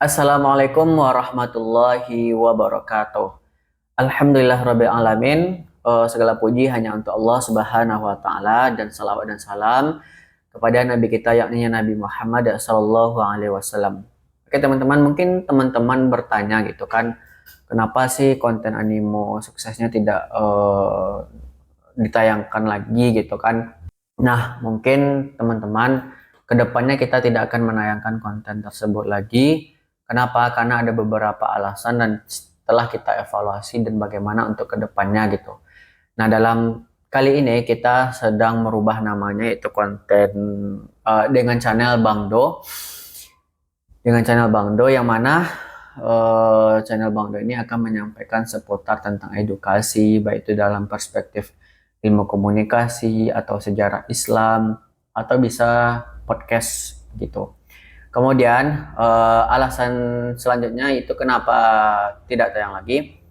Assalamualaikum warahmatullahi wabarakatuh. Alhamdulillah rabbil alamin. Segala puji hanya untuk Allah Subhanahu wa taala dan salawat dan salam kepada nabi kita yakni Nabi Muhammad sallallahu alaihi wasallam. Oke, teman-teman, mungkin teman-teman bertanya gitu kan, kenapa sih konten animo suksesnya tidak ditayangkan lagi gitu kan. Nah, mungkin teman-teman kedepannya kita tidak akan menayangkan konten tersebut lagi. Kenapa? Karena ada beberapa alasan dan setelah kita evaluasi dan bagaimana untuk kedepannya gitu. Nah, dalam kali ini kita sedang merubah namanya, yaitu konten dengan channel Bang Do. Dengan channel Bang Do yang mana channel Bang Do ini akan menyampaikan seputar tentang edukasi, baik itu dalam perspektif ilmu komunikasi atau sejarah Islam atau bisa podcast gitu. Kemudian alasan selanjutnya itu kenapa tidak tayang lagi,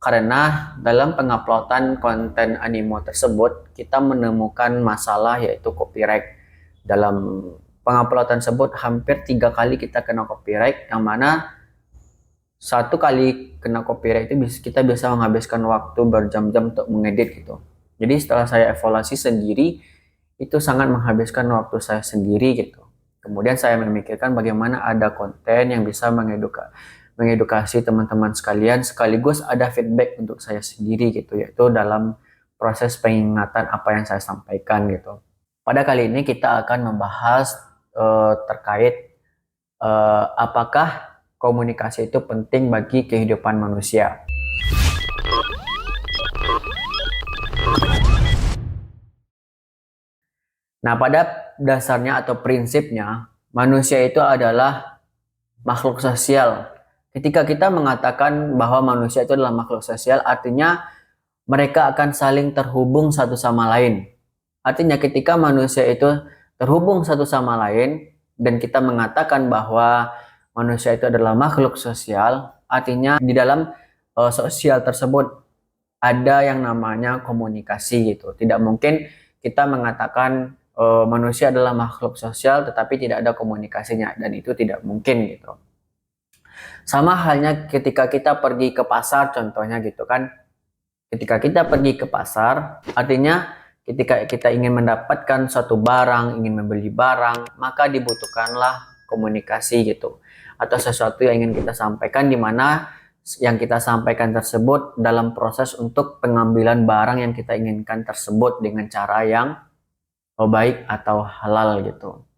karena dalam penguploadan konten animo tersebut kita menemukan masalah yaitu copyright. Dalam penguploadan tersebut hampir 3 kali kita kena copyright, yang mana satu kali kena copyright itu kita bisa menghabiskan waktu berjam-jam untuk mengedit gitu. Jadi setelah saya evaluasi sendiri, itu sangat menghabiskan waktu saya sendiri gitu. Kemudian saya memikirkan bagaimana ada konten yang bisa mengedukasi teman-teman sekalian, sekaligus ada feedback untuk saya sendiri gitu, yaitu dalam proses pengingatan apa yang saya sampaikan gitu. Pada kali ini kita akan membahas terkait apakah komunikasi itu penting bagi kehidupan manusia. Nah, pada dasarnya atau prinsipnya, manusia itu adalah makhluk sosial. Ketika kita mengatakan bahwa manusia itu adalah makhluk sosial, artinya mereka akan saling terhubung satu sama lain. Artinya ketika manusia itu terhubung satu sama lain, dan kita mengatakan bahwa manusia itu adalah makhluk sosial, artinya di dalam sosial tersebut ada yang namanya komunikasi gitu. Tidak mungkin kita mengatakan manusia adalah makhluk sosial tetapi tidak ada komunikasinya, dan itu tidak mungkin gitu. Sama halnya ketika kita pergi ke pasar contohnya gitu kan. Ketika kita pergi ke pasar, artinya ketika kita ingin mendapatkan suatu barang, ingin membeli barang, maka dibutuhkanlah komunikasi gitu. Atau sesuatu yang ingin kita sampaikan, di mana yang kita sampaikan tersebut dalam proses untuk pengambilan barang yang kita inginkan tersebut dengan cara yang baik atau halal gitu.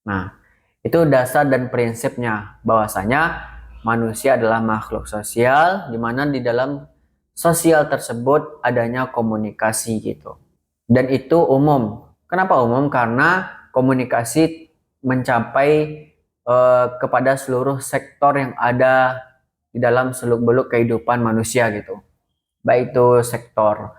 Nah, itu dasar dan prinsipnya bahwasanya manusia adalah makhluk sosial, di mana di dalam sosial tersebut adanya komunikasi gitu. Dan itu umum. Kenapa umum? Karena komunikasi mencapai kepada seluruh sektor yang ada di dalam seluk-beluk kehidupan manusia gitu. Baik itu sektor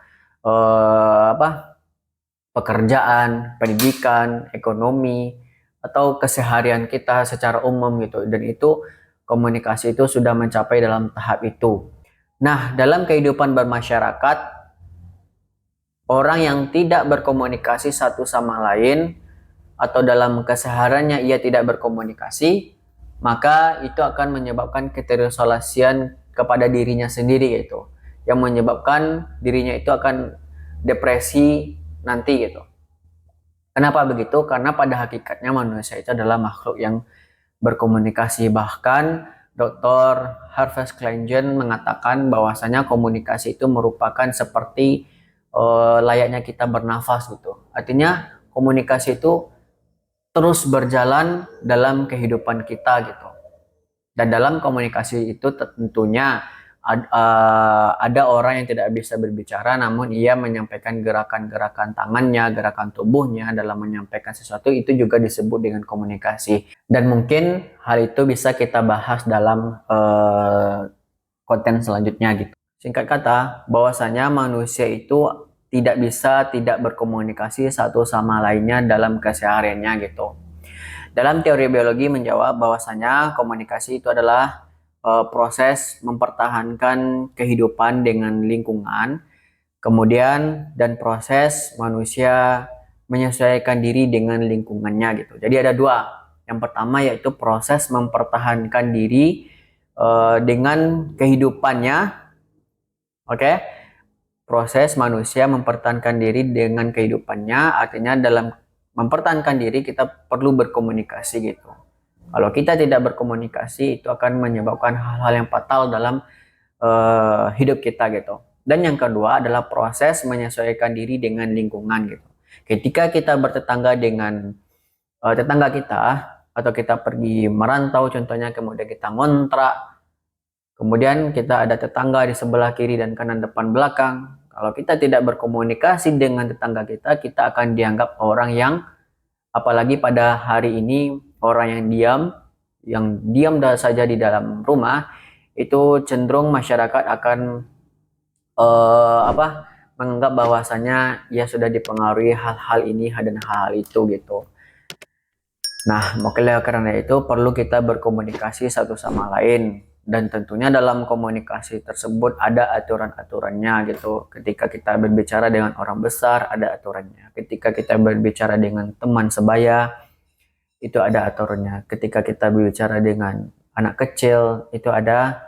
pekerjaan, pendidikan, ekonomi, atau keseharian kita secara umum gitu. Dan itu komunikasi itu sudah mencapai dalam tahap itu. Nah, dalam kehidupan bermasyarakat, orang yang tidak berkomunikasi satu sama lain atau dalam kesehariannya ia tidak berkomunikasi, maka itu akan menyebabkan keterisolasian kepada dirinya sendiri gitu. Yang menyebabkan dirinya itu akan depresi nanti gitu. Kenapa begitu? Karena pada hakikatnya manusia itu adalah makhluk yang berkomunikasi. Bahkan Dr. Harvey Kleingen mengatakan bahwasanya komunikasi itu merupakan seperti layaknya kita bernafas gitu. Artinya komunikasi itu terus berjalan dalam kehidupan kita gitu. Dan dalam komunikasi itu tentunya ada orang yang tidak bisa berbicara, namun ia menyampaikan gerakan-gerakan tangannya, gerakan tubuhnya dalam menyampaikan sesuatu, itu juga disebut dengan komunikasi. Dan mungkin hal itu bisa kita bahas dalam konten selanjutnya gitu. Singkat kata, bahwasanya manusia itu tidak bisa tidak berkomunikasi satu sama lainnya dalam kesehariannya gitu. Dalam teori biologi menjawab bahwasanya komunikasi itu adalah proses mempertahankan kehidupan dengan lingkungan, kemudian dan proses manusia menyesuaikan diri dengan lingkungannya gitu. Jadi ada dua. Yang pertama yaitu proses mempertahankan diri dengan kehidupannya. Oke, proses manusia mempertahankan diri dengan kehidupannya, artinya dalam mempertahankan diri kita perlu berkomunikasi gitu. Kalau kita tidak berkomunikasi itu akan menyebabkan hal-hal yang fatal dalam hidup kita gitu. Dan yang kedua adalah proses menyesuaikan diri dengan lingkungan gitu. Ketika kita bertetangga dengan tetangga kita atau kita pergi merantau contohnya, kemudian kita ngontrak, kemudian kita ada tetangga di sebelah kiri dan kanan, depan belakang. Kalau kita tidak berkomunikasi dengan tetangga kita, kita akan dianggap orang yang, apalagi pada hari ini, orang yang diam saja di dalam rumah, itu cenderung masyarakat akan menganggap bahwasanya ia sudah dipengaruhi hal-hal ini dan hal-hal itu gitu. Nah, makanya karena itu perlu kita berkomunikasi satu sama lain, dan tentunya dalam komunikasi tersebut ada aturan-aturannya gitu. Ketika kita berbicara dengan orang besar ada aturannya. Ketika kita berbicara dengan teman sebaya itu ada aturannya. Ketika kita berbicara dengan anak kecil itu ada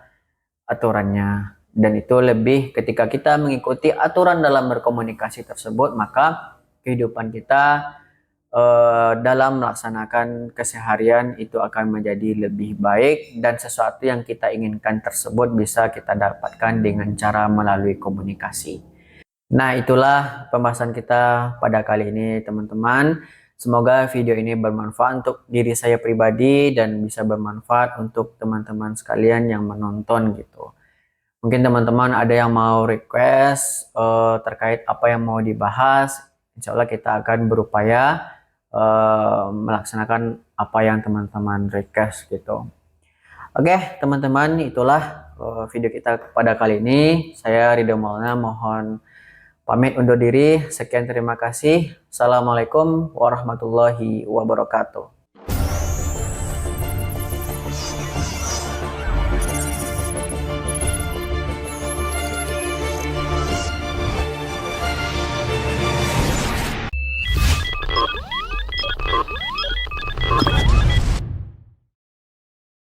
aturannya. Dan itu lebih ketika kita mengikuti aturan dalam berkomunikasi tersebut, maka kehidupan kita dalam melaksanakan keseharian itu akan menjadi lebih baik, dan sesuatu yang kita inginkan tersebut bisa kita dapatkan dengan cara melalui komunikasi. Nah, itulah pembahasan kita pada kali ini, teman-teman. Semoga video ini bermanfaat untuk diri saya pribadi dan bisa bermanfaat untuk teman-teman sekalian yang menonton gitu. Mungkin teman-teman ada yang mau request terkait apa yang mau dibahas, insya Allah kita akan berupaya melaksanakan apa yang teman-teman request gitu. Oke, teman-teman, itulah video kita pada kali ini. Saya Ridho Maulana mohon pamit undur diri. Sekian, terima kasih. Assalamualaikum warahmatullahi wabarakatuh.